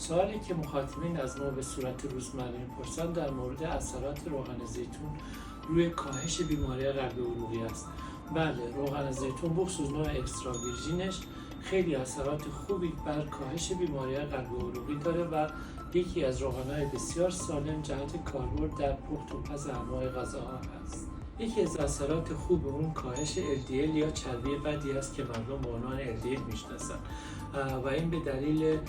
سوالی که مخاطبین از ما به صورت روزمره می‌پرسند در مورد اثرات روغن زیتون روی کاهش بیماری قلبی عروقی است. بله، روغن زیتون بخصوص نوع اکسترا ویرجینش خیلی اثرات خوبی بر کاهش بیماری قلبی عروقی داره و یکی از روغن‌های بسیار سالم جهت کاربرد در پخت و پز انواع غذاها هست. یکی از اثرات خوب اون کاهش LDL یا چربی بدی است که مردم به عنوان LDL میشناسن و این به دلیل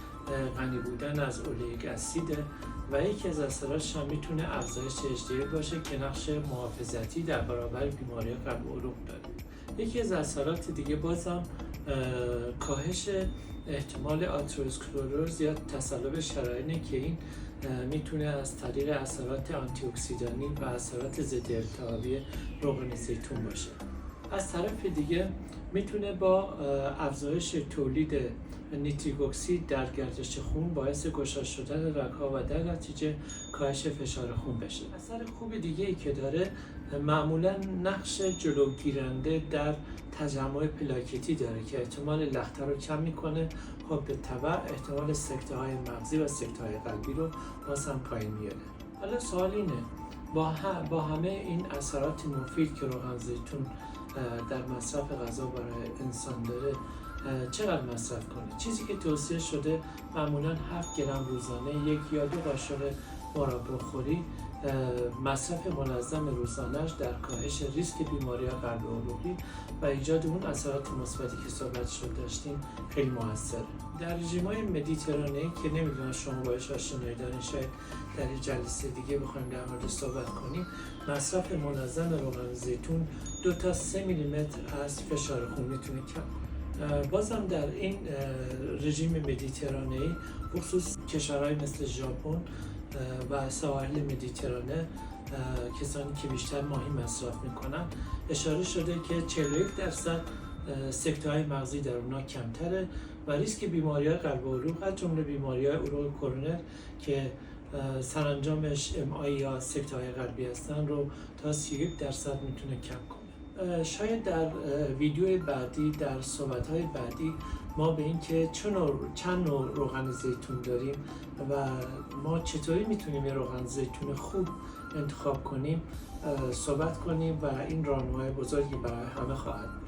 غنی بودن از اولئیک اسیده و یکی از اثراتش هم میتونه افزایش HDL باشه که نقش محافظتی در برابر بیماری قلب و عروق داره. یکی از اثرات دیگه بازم کاهش احتمال آتروسکلروز یا تصلب شرايینه که این میتونه از طریق اثرات آنتی اکسیدانی و اثرات ضد التهابی روغن زیتون باشه. از طرف دیگه میتونه با افزایش تولید نیتریک اکسید در گردش خون باعث گشاد شدن رگ‌ها و در نتیجه کاهش فشار خون بشه. اثر خوب دیگه ای که داره معمولا نقش جلوگیرنده در تجمع پلاکتی داره که احتمال لخته رو کم میکنه، خب به تبع احتمال سکته های مغزی و سکته های قلبی رو باز هم پایین میاره. حالا سوال اینه با همه این اثرات مفید که روغن زیتون در مصرف غذا برای انسان داره چقدر مصرف کنه؟ چیزی که توصیه شده معمولا 7 گرم روزانه 1 یا 2 قاشق مربا خوری مصرف منظم روزانه‌اش در کاهش ریسک بیماری قلب عروقی و ایجاد اون اثرات مثبتی که صحبتش رو داشتیم خیلی موثره. در رژیم‌های مدیترانه‌ای که نمیدونم شما باهاش آشنایی دارین، شاید در این جلسه دیگه بخوایم در مورد صحبت کنیم، مصرف منظم روغن زیتون 2 تا 3 میلیمتر از فشار خون میتونه بازم در این رژیم مدیترانه‌ای خصوص کشورهای مثل ژاپن و سواحل مدیترانه کسانی که بیشتر ماهی مصرف میکنن اشاره شده که 41% سکته‌های مغزی در اونها کمتره و ریسک بیماری‌های قلب و عروق از جمله بیماری‌های عروق کورونر که سرانجامش MI یا سکته‌های قلبی هستن رو تا 31% میتونه کم کنه. شاید در ویدیو بعدی در صحبت‌های بعدی ما به این که چند نوع روغن زیتون داریم و ما چطوری میتونیم یه روغن زیتون خوب انتخاب کنیم صحبت کنیم و این راهنمای بزرگی برای همه خواهد بود.